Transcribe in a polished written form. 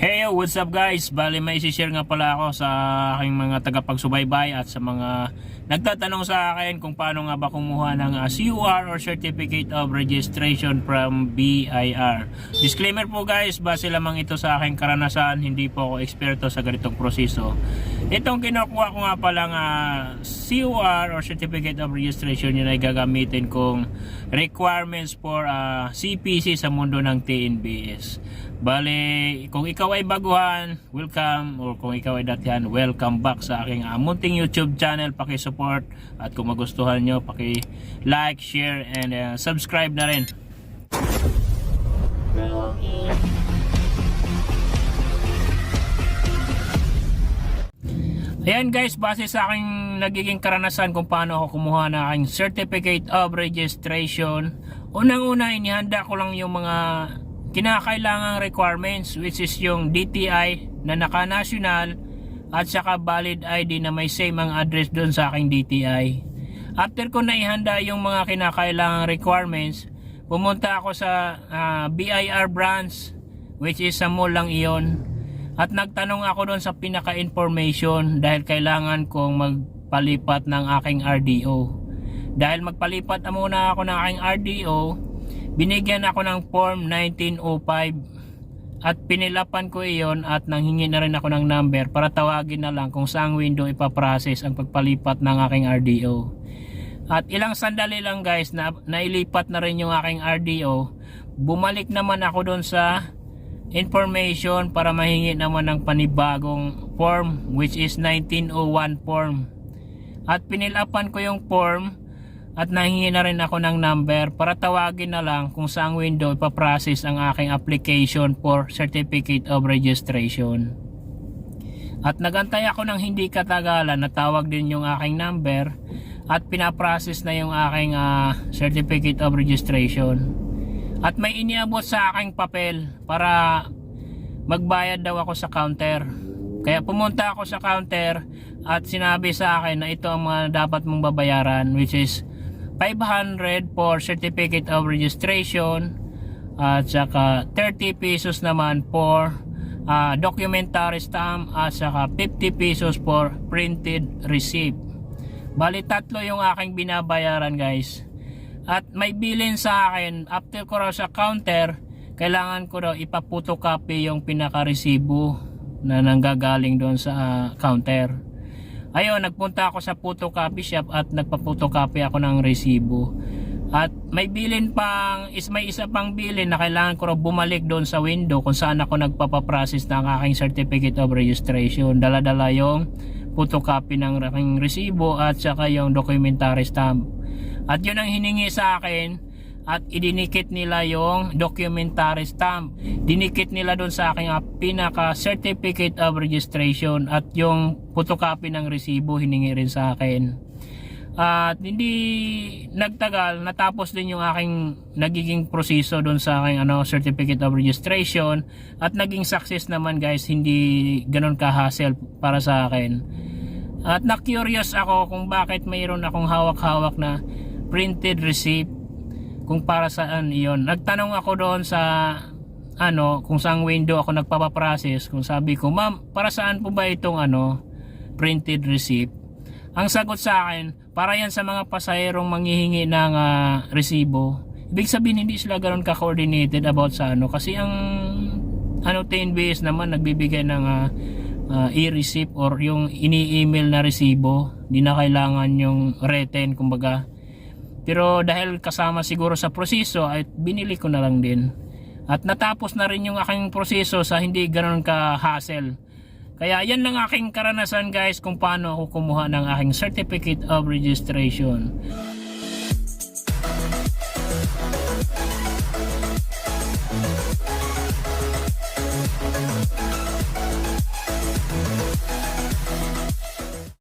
Hey, what's up guys? Bali may isi-share nga pala ako sa aking mga tagapagsubaybay at sa mga nagtatanong sa akin kung paano nga ba kumuha ng CUR or Certificate of Registration from BIR. Disclaimer po guys, base lamang ito sa aking karanasan, hindi po ako eksperto sa ganitong proseso. Itong kinukuha ko nga palang CUR or Certificate of Registration, yun ay gagamitin kong requirements for CPC sa mundo ng TNBS. Bale, kung ikaw ay baguhan, welcome, or kung ikaw ay datihan, welcome back sa aking munting YouTube channel. Paki-support at kung magustuhan nyo, paki-like, share, and subscribe na rin. Ayan guys, base sa aking nagiging karanasan kung paano ako kumuha ng aking Certificate of Registration, unang-una inihanda ko lang yung mga kinakailangang requirements, which is yung DTI na naka-national at saka valid ID na may same ang address doon sa aking DTI. After ko na ihanda yung mga kinakailangang requirements, pumunta ako sa BIR branch, which is sa mall lang iyon, at nagtanong ako doon sa pinaka-information dahil kailangan kong magpalipat ng aking RDO. Dahil magpalipat muna ako ng aking RDO, binigyan ako ng form 1905 at pinilapan ko iyon at nanghingi na rin ako ng number para tawagin na lang kung saang window ipaprocess ang pagpalipat ng aking RDO. At ilang sandali lang guys na nailipat na rin yung aking RDO, bumalik naman ako doon sa information para mahingi naman ng panibagong form, which is 1901 form. At pinilapan ko yung form at nahingi na rin ako ng number para tawagin na lang kung saang window ipaprocess ang aking application for Certificate of Registration. At nagantay ako ng hindi katagalan, natawag din yung aking number at pinaprocess na yung aking Certificate of Registration. At may iniabot sa aking papel para magbayad daw ako sa counter. Kaya pumunta ako sa counter at sinabi sa akin na ito ang mga dapat mong babayaran, which is 500 for Certificate of Registration at saka 30 pesos naman for documentary stamp at saka 50 pesos for printed receipt. Bali tatlo yung aking binabayaran guys. At may bilin sa akin, after ko raw sa counter, kailangan ko raw ipapotocopy yung pinaka-resibo na nanggagaling doon sa counter. Ayun, nagpunta ako sa photocopy shop at nagpa-photocopy ako ng resibo. At may bilin pang, may isa pang bilin na kailangan ko raw bumalik doon sa window kung saan ako nagpapaprocess ng aking Certificate of Registration. Dala-dala yung photocopy ng aking resibo at saka yung documentary stamp. At yun ang hiningi sa akin at idinikit nila yung documentary stamp. Dinikit nila doon sa aking pinaka Certificate of Registration at yung photocopy ng resibo hiningi rin sa akin. At hindi nagtagal, natapos din yung aking nagiging proseso doon sa aking Certificate of Registration at naging success naman guys, hindi ganun ka-hassle para sa akin. At na-curious ako kung bakit mayroon akong hawak-hawak na printed receipt, kung para saan iyon. Nagtanong ako doon sa kung saang window ako nagpapaprocess, kung sabi ko, ma'am, para saan po ba itong printed receipt? Ang sagot sa akin, para yan sa mga pasahirong manghihingi ng resibo. Ibig sabihin hindi sila ganoon ka-coordinated about sa kasi ang TNBS naman nagbibigay ng e-receipt or yung ini-email na resibo. Hindi na kailangan yung written kumbaga. Pero dahil kasama siguro sa proseso ay binili ko na lang din. At natapos na rin yung aking proseso sa hindi ganoon ka-hassle. Kaya yan lang aking karanasan guys kung paano ako kumuha ng aking Certificate of Registration.